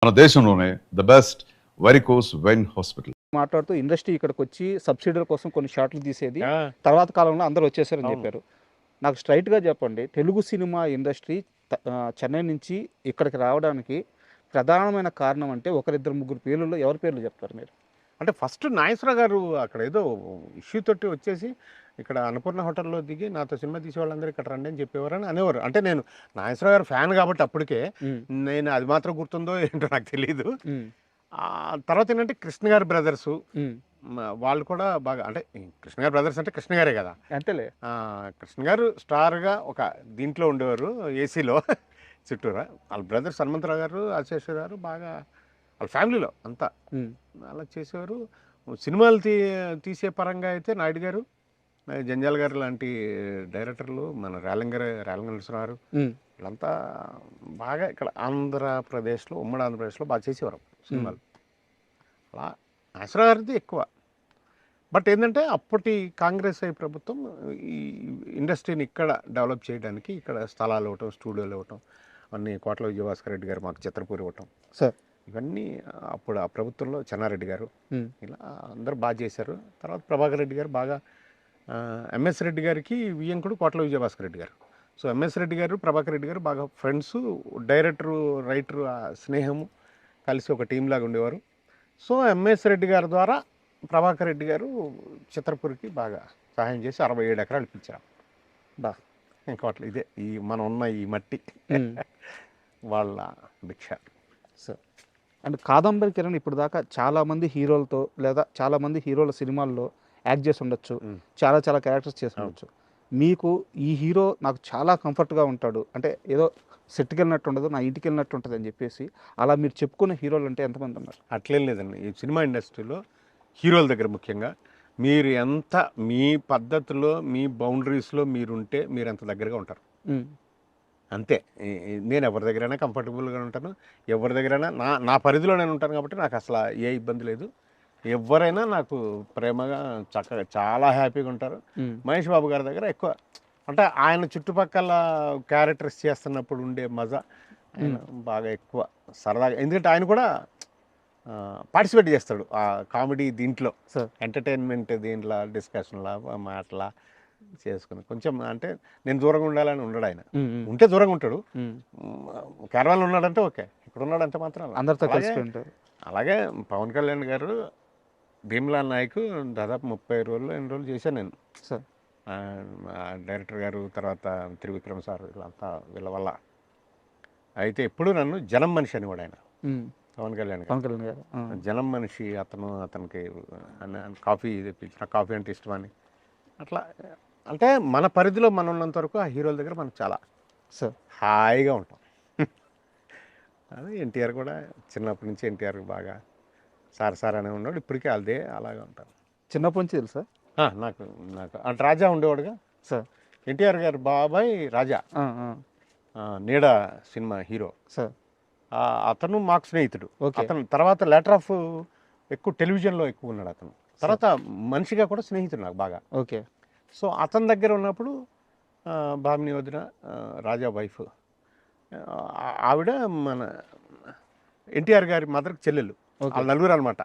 మన దేశంలోనే the best varicose vein hospital. మాట్లాడుతూ ఇండస్ట్రీ ఇక్కడికి వచ్చి సబ్సిడీల కోసం కొన్ని షాట్లు తీసేది, ఆ, తర్వాత కాలంలో అందరూ వచ్చేసారని అవును. చెప్పారు. నాకు స్ట్రైట్గా చెప్పండి, తెలుగు సినిమా ఇండస్ట్రీ చెన్నై నుంచి ఇక్కడికి రావడానికి ప్రధానమైన కారణం అంటే ఒకరిద్దరు ముగ్గురు పేర్లలో ఎవరి పేర్లు చెప్తారు మీరు? అంటే ఫస్ట్ నాగేశ్వరరావు గారు అక్కడ ఏదో ఇష్యూ తోటి వచ్చేసి ఇక్కడ అన్నపూర్ణ హోటల్లో దిగి నాతో సినిమా తీసే వాళ్ళందరూ ఇక్కడ రండి అని చెప్పేవారని అనేవారు. అంటే నేను నాగేశ్వరరావు గారు ఫ్యాన్ కాబట్టి అప్పటికే నేను అది మాత్రం గుర్తుందో ఏంటో నాకు తెలియదు. ఆ తర్వాత ఏంటంటే కృష్ణ గారి బ్రదర్స్ వాళ్ళు కూడా బాగా, అంటే కృష్ణ గారి బ్రదర్స్ అంటే కృష్ణ గారే కదా, అంతేలే. కృష్ణ గారు స్టార్గా ఒక దీంట్లో ఉండేవారు ఏసీలో చుట్టూరా. వాళ్ళ బ్రదర్స్ హనుమంతరావు గారు, ఆశేష్ గారు బాగా వాళ్ళ ఫ్యామిలీలో అంతా అలా చేసేవారు. సినిమాలు తీసే పరంగా అయితే నాయుడు గారు, జంజాల్ గారు లాంటి డైరెక్టర్లు, మన రేలంగ నరసింహారావు గారు వీళ్ళంతా బాగా ఇక్కడ ఆంధ్రప్రదేశ్లో, ఉమ్మడి ఆంధ్రప్రదేశ్లో బాగా చేసేవారు సినిమాలు. అలా నాగేశ్వరరావు గారిది ఎక్కువ. బట్ ఏంటంటే అప్పటి కాంగ్రెస్ ప్రభుత్వం ఈ ఇండస్ట్రీని ఇక్కడ డెవలప్ చేయడానికి ఇక్కడ స్థలాలు ఇవ్వటం, స్టూడియోలు ఇవ్వటం, అన్ని కోట్ల విజయభాస్కర్ రెడ్డి గారు మాకు చిత్రపూరి ఇవ్వటం, సార్ ఇవన్నీ అప్పుడు ఆ ప్రభుత్వంలో చెన్నారెడ్డి గారు ఇలా అందరూ బాగా చేశారు. తర్వాత ప్రభాకర్ రెడ్డి గారు బాగా, ఎంఎస్ రెడ్డి గారికి వియ్యంకుడు కోట్ల విజయభాస్కర్ రెడ్డి గారు. సో ఎంఎస్ రెడ్డి గారు, ప్రభాకర్ రెడ్డి గారు బాగా ఫ్రెండ్స్, డైరెక్టరు రైటరు స్నేహము కలిసి ఒక టీం లాగా ఉండేవారు. సో ఎంఎస్ రెడ్డి గారి ద్వారా ప్రభాకర్ రెడ్డి గారు చిత్రపూరికి బాగా సహాయం చేసి 67 ఎకరాలు ఇప్పించారు. బా ఇంకోట్లు ఇదే ఈ మనం ఉన్న ఈ మట్టి వాళ్ళ భిక్ష. సార్, అండ్ కాదంబరి కిరణ్ ఇప్పుడు దాకా చాలామంది హీరోలతో లేదా చాలామంది హీరోల సినిమాల్లో యాక్ట్ చేసి ఉండొచ్చు, చాలా చాలా క్యారెక్టర్స్ చేసి ఉండొచ్చు. మీకు ఈ హీరో నాకు చాలా కంఫర్ట్గా ఉంటాడు అంటే ఏదో సెట్కి వెళ్ళినట్టు ఉండదు, నా ఇంటికి వెళ్ళినట్టు ఉంటుంది అని చెప్పేసి అలా మీరు చెప్పుకున్న హీరోలు అంటే ఎంతమంది ఉన్నారు? అట్లేం లేదండి. ఈ సినిమా ఇండస్ట్రీలో హీరోల దగ్గర ముఖ్యంగా మీరు ఎంత మీ పద్ధతిలో, మీ బౌండరీస్లో మీరుంటే మీరు ఎంత దగ్గరగా ఉంటారు అంతే. నేను ఎవరి దగ్గరైనా కంఫర్టబుల్గా ఉంటాను, ఎవరి దగ్గరైనా నా పరిధిలో నేను ఉంటాను కాబట్టి నాకు అసలు ఏ ఇబ్బంది లేదు. ఎవరైనా నాకు ప్రేమగా చక్కగా చాలా హ్యాపీగా ఉంటారు. మహేష్ బాబు గారి దగ్గర ఎక్కువ అంటే ఆయన చుట్టుపక్కల క్యారెక్టర్స్ చేస్తున్నప్పుడు ఉండే మజా ఆయన బాగా ఎక్కువ సరదాగా, ఎందుకంటే ఆయన కూడా పార్టిసిపేట్ చేస్తాడు ఆ కామెడీ దీంట్లో, ఎంటర్టైన్మెంట్ దీంట్లో, డిస్కషన్లా మాటలా చేసుకుని కొంచెం అంటే నేను దూరంగా ఉండాలని ఉండడు ఆయన. ఉంటే దూరంగా ఉంటాడు, క్యారవాన్లో ఉన్నాడంటే ఓకే, ఇక్కడ ఉన్నాడంటే మాత్రం అందరితో కలిసిపోయింటారు. అలాగే పవన్ కళ్యాణ్ గారు, భీమ్లా నాయక్ దాదాపు 30 రోజులు ఎన్ని రోజులు చేశాను నేను సార్. డైరెక్టర్ గారు, తర్వాత త్రివిక్రమ్ సార్, వీళ్ళంతా వీళ్ళ వల్ల. అయితే ఎప్పుడు నన్ను జనం మనిషి అని కూడా ఆయన పవన్ కళ్యాణ్ గారు జనం మనిషి, అతనికి కాఫీ తెప్పించిన, కాఫీ అంటే ఇష్టమని. అట్లా అంటే మన పరిధిలో మనం ఉన్నంత వరకు ఆ హీరోల దగ్గర మనకు చాలా హాయిగా ఉంటాం. అది ఎన్టీఆర్ కూడా చిన్నప్పటి నుంచి ఎన్టీఆర్ బాగా సార్ అనే ఉన్నాడు, ఇప్పటికీ అదే అలాగే ఉంటాను. చిన్నప్పటి నుంచి తెలుసా నాకు అంటే రాజా ఉండేవాడుగా సార్, ఎన్టీఆర్ గారు బాబాయ్ రాజా, నీడ సినిమా హీరో సార్. అతను మాకు స్నేహితుడు. అతను తర్వాత లెటర్ ఆఫ్ ఎక్కువ టెలివిజన్లో ఎక్కువ ఉన్నాడు అతను. తర్వాత మనిషిగా కూడా స్నేహితుడు నాకు బాగా. ఓకే. సో అతని దగ్గర ఉన్నప్పుడు భామిని వదిన, రాజా వైఫ్, ఆవిడ మన ఎన్టీఆర్ గారి మదర్కి చెల్లెలు, వాళ్ళ నలుగురు అనమాట.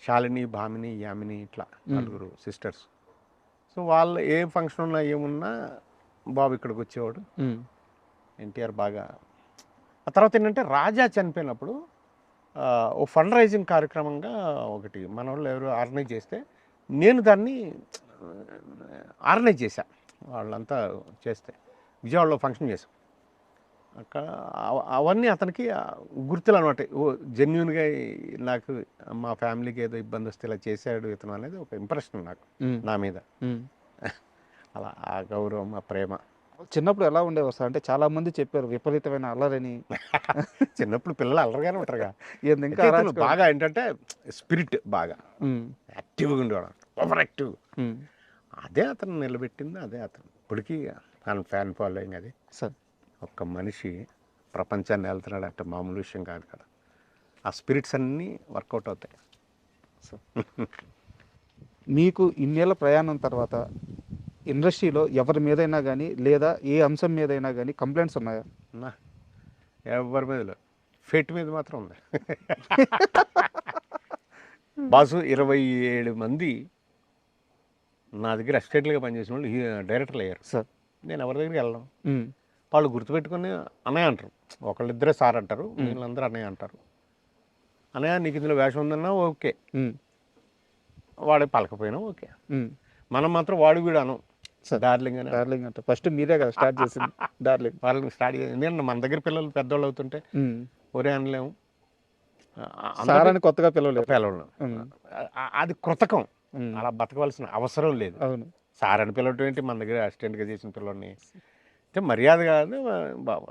శాలిని, భామిని, యామిని, ఇట్లా నలుగురు సిస్టర్స్. సో వాళ్ళు ఏ ఫంక్షన్ ఉన్నా ఏమున్నా బాబు ఇక్కడికి వచ్చేవాడు. ఎన్టీఆర్ బాగా. ఆ తర్వాత ఏంటంటే రాజా చనిపోయినప్పుడు ఓ ఫండ్ రైజింగ్ కార్యక్రమంగా ఒకటి మన వాళ్ళు ఎవరు ఆర్గనైజ్ చేస్తే నేను దాన్ని ఆర్గనైజ్ చేశా. వాళ్ళంతా చేస్తే విజయవాడలో ఫంక్షన్ చేశాం. అక్కడ అవన్నీ అతనికి గుర్తులు అనమాట. ఓ జెన్యున్గా నాకు మా ఫ్యామిలీకి ఏదో ఇబ్బంది వస్తే ఇలా చేశాడు ఇతను అనేది ఒక ఇంప్రెషన్ నాకు నా మీద. అలా ఆ గౌరవం, ఆ ప్రేమ. చిన్నప్పుడు ఎలా ఉండేవారు సార్? అంటే చాలా మంది చెప్పారు విపరీతమైన అల్లరని. చిన్నప్పుడు పిల్లలు అల్లరిగానే ఉంటారుగా. ఇంకా బాగా ఏంటంటే స్పిరిట్ బాగా యాక్టివ్గా ఉండేవాడు, ఓవర్ యాక్టివ్. అదే అతను నిలబెట్టింది, అదే అతను ఇప్పటికీ ఫ్యాన్ ఫాలోయింగ్. అది సార్, ఒక్క మనిషి ప్రపంచాన్ని వెళ్తున్నాడు అంటే మామూలు విషయం కాదు కదా. ఆ స్పిరిట్స్ అన్నీ వర్కౌట్ అవుతాయి. సో మీకు ఇన్నేళ్ళ ప్రయాణం తర్వాత ఇండస్ట్రీలో ఎవరి మీదైనా కానీ లేదా ఏ అంశం మీదైనా కానీ కంప్లైంట్స్ ఉన్నాయా? ఎవరి మీద ఫేట్ మీద మాత్రం ఉంది. బాసు 27 మంది నా దగ్గర అసిస్టెంట్లుగా పనిచేసిన వాళ్ళు డైరెక్టర్లు అయ్యారు. సార్ నేను ఎవరి దగ్గరికి వెళ్ళను. వాళ్ళు గుర్తుపెట్టుకుని అన్నయ్య అంటారు. ఒకళ్ళిద్దరే సార్ అంటారు, వీళ్ళందరూ అన్నయ్య అంటారు. అన్నయ్య నీకు ఇందులో వేషం ఉందన్నా ఓకే, వాడే పలకపోయినా ఓకే. మనం మాత్రం వాడు వీడు అనం. డార్లింగ్ అని డార్లింగ్ అంటే ఫస్ట్ మీరే కదా స్టార్ట్ చేసింది డార్లింగ్. వాళ్ళని స్టార్ట్ చేసి ఎందుకంటే మన దగ్గర పిల్లలు పెద్దవాళ్ళు అవుతుంటే ఒరే అనలేము, సార్ అని కొత్తగా పిలవలేదు. పిలవడం అది కృతకం. అలా బతకవలసిన అవసరం లేదు. అవును. సార్ అని పిలవటం ఏంటి, మన దగ్గర అసిస్టెంట్గా చేసిన పిల్లల్ని అంటే మర్యాద కాదు. బాబు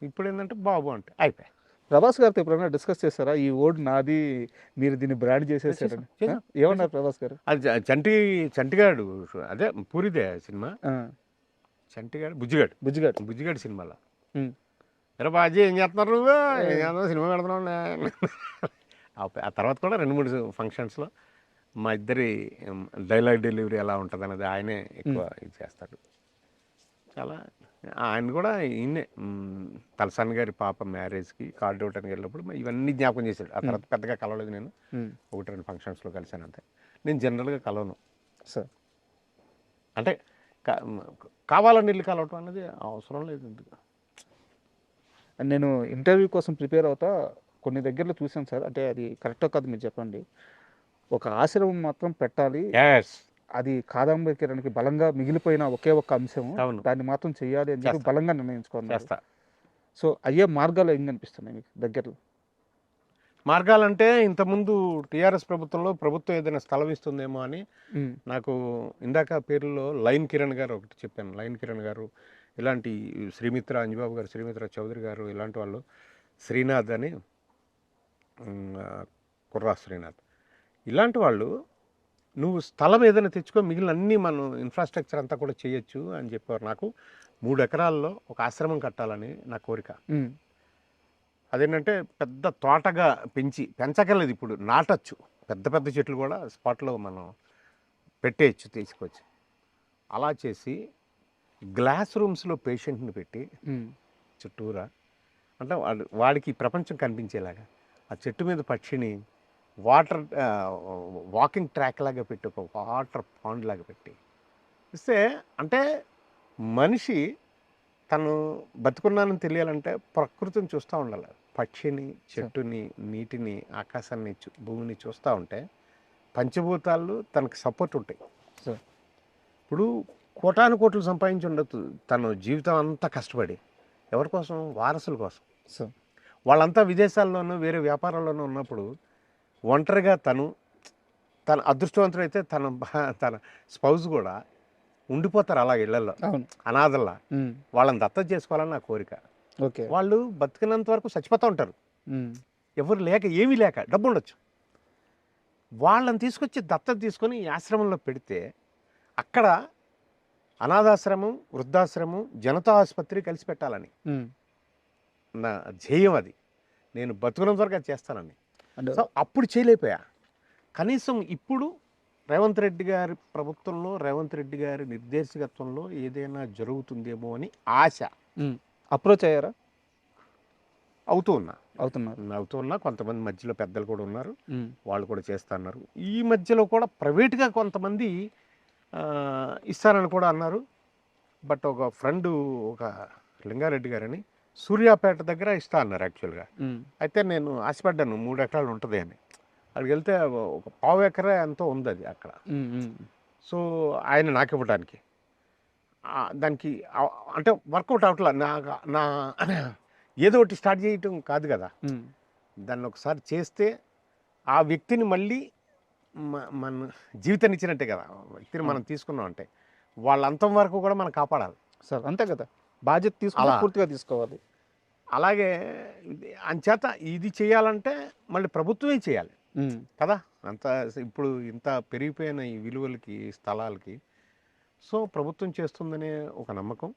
ఇప్పుడు ఏంటంటే బాబు అంటే అయిపోయాయి. ప్రభాస్ గారితో ఎప్పుడైనా డిస్కస్ చేస్తారా ఈ ఓడ్ నాది, మీరు దీన్ని బ్రాండ్ చేసేసారని? ఏమన్నారు ప్రభాస్ గారు? అది చంటిగాడు, అదే పూరిదే సినిమా, చంటిగాడు బుజ్జిగాడు సినిమాలో ఎరా బాజీ ఏం చేస్తున్నారు నువ్వు, ఏం చేస్తున్నావు, సినిమా పెడుతున్నావు. ఆ తర్వాత కూడా 2-3 ఫంక్షన్స్లో మా ఇద్దరి డైలాగ్ డెలివరీ ఎలా ఉంటుంది అన్నది ఆయనే ఎక్కువ ఇది చేస్తాడు. చాలా ఆయన కూడా ఈయనే తలసాని గారి పాప మ్యారేజ్కి కార్డు ఇవ్వడానికి వెళ్ళినప్పుడు ఇవన్నీ జ్ఞాపకం చేశాడు. ఆ తర్వాత పెద్దగా కలవలేదు, నేను 1-2 ఫంక్షన్స్లో కలిసాను అంతే. నేను జనరల్గా కలవను సార్. అంటే కావాలని వెళ్ళి కలవటం అనేది అవసరం లేదు. ఎందుకు నేను ఇంటర్వ్యూ కోసం ప్రిపేర్ అవుతా కొన్ని దగ్గరలో చూసాను సార్, అంటే అది కరెక్టో కాదు మీరు చెప్పండి. ఒక ఆశ్రమం మాత్రం పెట్టాలి, అది కాదంబరి కిరణ్కి బలంగా మిగిలిపోయిన ఒకే ఒక్క అంశం, దాన్ని మాత్రం చెయ్యాలి అని చెప్పి బలంగా నిర్ణయించుకోవాలి. సో అయ్యే మార్గాలు ఏం కనిపిస్తున్నాయి మీకు దగ్గరలో? మార్గాలంటే ఇంతకుముందు టీఆర్ఎస్ ప్రభుత్వం ఏదైనా స్థలం ఇస్తుందేమో అని నాకు ఇందాక పేర్లలో లైన్ కిరణ్ గారు ఒకటి చెప్పాను. లైన్ కిరణ్ గారు, ఇలాంటి శ్రీమిత్ర అంజబాబు గారు, శ్రీమిత్ర చౌదరి గారు, ఇలాంటి వాళ్ళు, శ్రీనాథ్ అని కుర్రా శ్రీనాథ్, ఇలాంటి వాళ్ళు నువ్వు స్థలం ఏదైనా తెచ్చుకో, మిగిలిన అన్నీ మనం ఇన్ఫ్రాస్ట్రక్చర్ అంతా కూడా చేయొచ్చు అని చెప్పారు. నాకు 3 ఎకరాల్లో ఒక ఆశ్రమం కట్టాలని నా కోరిక. అదేంటంటే పెద్ద తోటగా పెంచగలదు, ఇప్పుడు నాటచ్చు, పెద్ద పెద్ద చెట్లు కూడా స్పాట్లో మనం పెట్టేయచ్చు తీసుకొచ్చి. అలా చేసి గ్లాస్ రూమ్స్లో పేషెంట్ని పెట్టి చుట్టూరా, అంటే వాడికి ప్రపంచం కనిపించేలాగా ఆ చెట్టు మీద పక్షిని వాకింగ్ ట్రాక్ లాగా పెట్టి, ఒక వాటర్ పాండ్ లాగా పెట్టి ఇస్తే, అంటే మనిషి తను బతుకున్నానని తెలియాలంటే ప్రకృతిని చూస్తూ ఉండాలి. పక్షిని, చెట్టుని, నీటిని, ఆకాశాన్ని, భూమిని చూస్తూ ఉంటే పంచభూతాలు తనకు సపోర్ట్ ఉంటాయి. ఇప్పుడు కోట్లు సంపాదించి ఉండొచ్చు తను జీవితం అంతా కష్టపడి, ఎవరి కోసం? వారసుల కోసం. వాళ్ళంతా విదేశాల్లోనూ వేరే వ్యాపారాల్లోనూ ఉన్నప్పుడు ఒంటరిగా తన అదృష్టవంతుడైతే తన స్పౌజ్ కూడా ఉండిపోతారు అలా ఇళ్లలో అనాథల్లా. వాళ్ళని దత్తత చేసుకోవాలని నా కోరిక. వాళ్ళు బతికినంత వరకు చచ్చిపోతూ ఉంటారు, ఎవరు లేక, ఏమీ లేక, డబ్బు ఉండొచ్చు. వాళ్ళని తీసుకొచ్చి దత్తత తీసుకొని ఈ ఆశ్రమంలో పెడితే అక్కడ అనాథాశ్రమం, వృద్ధాశ్రమం, జనతా ఆసుపత్రి కలిసి పెట్టాలని నా ధ్యేయం. అది నేను బతుకున్నంత వరకు అది చేస్తానని. సో అప్పుడు చేయలేకపోయా. కనీసం ఇప్పుడు రేవంత్ రెడ్డి గారి ప్రభుత్వంలో, రేవంత్ రెడ్డి గారి నిర్దేశకత్వంలో ఏదైనా జరుగుతుందేమో అని ఆశ. అప్రోచ్ అయ్యారా? అవుతున్నా. కొంతమంది మధ్యలో పెద్దలు కూడా ఉన్నారు, వాళ్ళు కూడా చేస్తున్నారు. ఈ మధ్యలో కూడా ప్రైవేట్గా కొంతమంది ఇస్తారని కూడా అన్నారు. బట్ ఒక ఫ్రెండ్, ఒక లింగారెడ్డి గారని సూర్యాపేట దగ్గర ఇస్తా అన్నారు యాక్చువల్గా. అయితే నేను ఆశపడ్డాను 3 ఎకరాలు ఉంటుంది అని. అక్కడికి వెళ్తే ఒక 1/2 ఎకరా ఎంతో ఉంది అది అక్కడ. సో ఆయన నాకు ఇవ్వడానికి దానికి అంటే వర్కౌట్ అవట్లా. నా ఏదో ఒకటి స్టార్ట్ చేయటం కాదు కదా, దాన్ని ఒకసారి చేస్తే ఆ వ్యక్తిని మళ్ళీ మన జీవితాన్ని ఇచ్చినట్టే కదా. వ్యక్తిని మనం తీసుకున్నాం అంటే వాళ్ళ అంతం వరకు కూడా మనం కాపాడాలి సార్. అంతే కదా, బాధ్యత తీసుకుని పూర్తిగా తీసుకోవాలి. అలాగే అంచేత ఇది చేయాలంటే మళ్ళీ ప్రభుత్వమే చేయాలి కదా. అంత ఇప్పుడు ఇంత పెరిగిపోయిన ఈ విలువలకి, స్థలాలకి, సో ప్రభుత్వం చేస్తుందనే ఒక నమ్మకం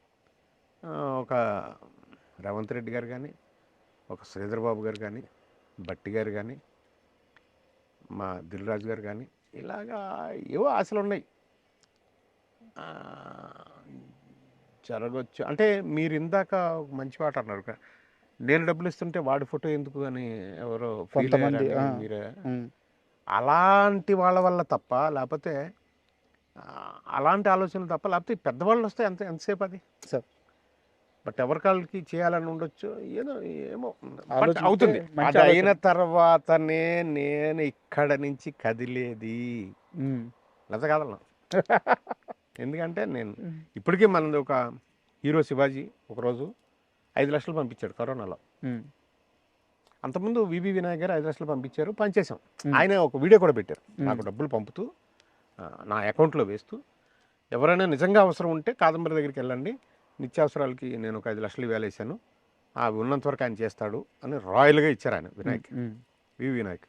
ఒక రేవంత్ రెడ్డి గారు కానీ, ఒక శ్రీధర్ బాబు గారు కానీ, భట్టి గారు కానీ, మా దిల్ రాజు గారు కానీ, ఇలాగా ఏవో ఆశలు ఉన్నాయి. జరగచ్చు అంటే మీరు ఇందాక మంచి మాట అన్నారు, నేను డబ్బులు ఇస్తుంటే వాడి ఫోటో ఎందుకు అని ఎవరో feel కొంతమంది, అయ్యారని మీరే అలాంటి వాళ్ళ వల్ల తప్ప, లేకపోతే అలాంటి ఆలోచనలు తప్ప, లేకపోతే ఈ పెద్దవాళ్ళు వస్తే ఎంతసేపు అది సార్ బట్ ఎవరికాళ్ళకి చేయాలని ఉండొచ్చు, ఏమో But ఆలోచిస్తే అవుతుంది. మంచి అది అయిన తర్వాతనే నేను ఇక్కడ నుంచి కదిలేది, లేదా కదలను. ఎందుకంటే నేను ఇప్పటికీ మనది ఒక హీరో శివాజీ ఒకరోజు 5 లక్షలు పంపించాడు కరోనాలో. అంతకుముందు వివి వినాయక్ గారు 5 లక్షలు పంపించారు, పనిచేసాం. ఆయన ఒక వీడియో కూడా పెట్టారు, నాకు డబ్బులు పంపుతూ నా అకౌంట్లో వేస్తూ, ఎవరైనా నిజంగా అవసరం ఉంటే కాదంబరి దగ్గరికి వెళ్ళండి, నిత్యావసరాలకి నేను ఒక 5 లక్షలు వేలేసాను, అవి ఉన్నంత వరకు ఆయన చేస్తాడు అని రాయల్గా ఇచ్చారు ఆయన వినాయక్, వివి వినాయక్.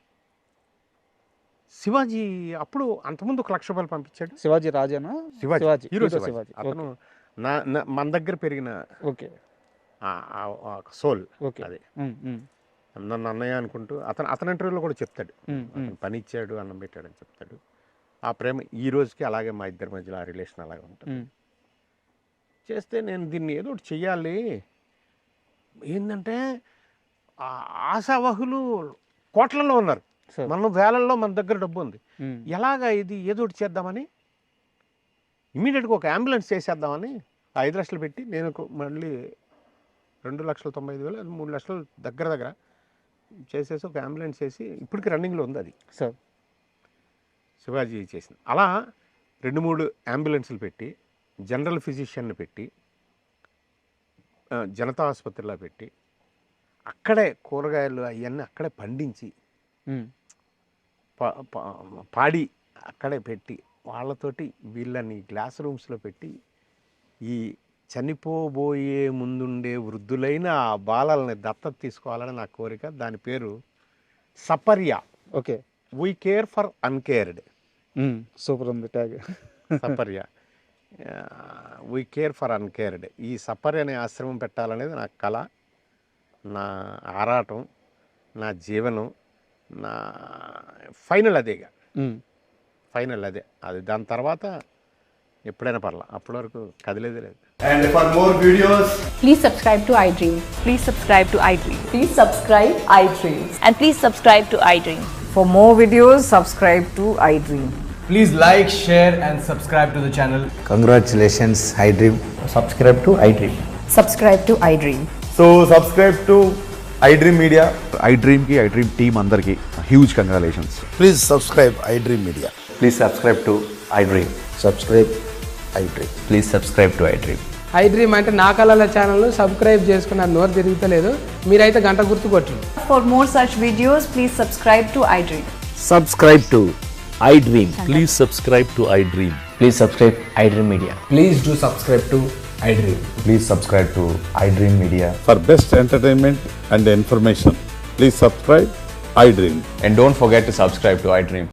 శివాజీ అప్పుడు అంతకుముందు 1 లక్ష రూపాయలు పంపించాడు. శివాజీ రాజానా? శివాజీ హీరో శివాజీ. శివాజీ. అతను మన దగ్గర పెరిగిన ఓకే సోల్. ఓకే. అది నన్ను అన్నయ్య అనుకుంటూ అతని ఇంటర్వ్యూలో కూడా చెప్తాడు, అతను పని ఇచ్చాడు, అన్నం పెట్టాడు అని చెప్తాడు. ఆ ప్రేమ ఈ రోజుకి అలాగే మా ఇద్దరి మధ్యలో ఆ రిలేషన్ అలాగే ఉంటుంది. చేస్తే నేను దీన్ని ఏదో ఒకటి చెయ్యాలి, ఏంటంటే ఆశావహులు కోట్లలో ఉన్నారు, మనం వేలల్లో మన దగ్గర డబ్బు ఉంది, ఎలాగా ఇది ఏదో ఒకటి చేద్దామని ఇమీడియట్గా ఒక అంబులెన్స్ చేసేద్దామని 5 లక్షలు పెట్టి నేను మళ్ళీ 2,95,000 3 లక్షలు దగ్గర చేసేసి ఒక అంబులెన్స్ చేసి ఇప్పటికి రన్నింగ్లో ఉంది అది సార్. శివాజీ చేసింది. అలా 2-3 అంబులెన్సులు పెట్టి, జనరల్ ఫిజిషియన్ని పెట్టి, జనతా ఆసుపత్రిలో పెట్టి, అక్కడే కూరగాయలు అవన్నీ అక్కడే పండించి పాడి అక్కడే పెట్టి, వాళ్ళతోటి వీళ్ళని క్లాస్ రూమ్స్లో పెట్టి, ఈ చనిపోబోయే ముందుండే వృద్ధులైన ఆ బాలల్ని దత్తత తీసుకోవాలని నా కోరిక. దాని పేరు Saparya. Okay. We care for uncared. Super ఉంది tag. Saparya, we care for uncared. ఈ సపర్య అనే ఆశ్రమం పెట్టాలనేది నా కళ, నా ఆరాటం, నా జీవనం, నా ఫైనల్ అదేగా. ఫైనల్ అదే. అది దాని తర్వాత ఎప్పుడైనా పర్లా, అప్పటి వరకు కదిలేదే లేదు. And for more videos, please subscribe to iDream. Please subscribe to iDream. Please subscribe iDream. And please subscribe to iDream. For more videos, subscribe to iDream. please like, share and subscribe to the channel. Congratulations, iDream. Subscribe to iDream. Subscribe to iDream. So subscribe to iDream Media. iDream team andarki huge congratulations. Please subscribe iDream Media. Please subscribe to iDream. Subscribe iDream. Please subscribe to iDream. iDream అంటే నా కళల ఛానల్ను subscribe చేసుకున్న నోరు తిరుగుతలేదు, మీరైతే గంట గుర్తు కొట్టండి. For more such videos, please subscribe to iDream. Subscribe to iDream. Please subscribe to iDream. Please subscribe iDream Media. Please do subscribe to iDream. Please subscribe to iDream Media. For best entertainment and information, please subscribe iDream. And don't forget to subscribe to iDream.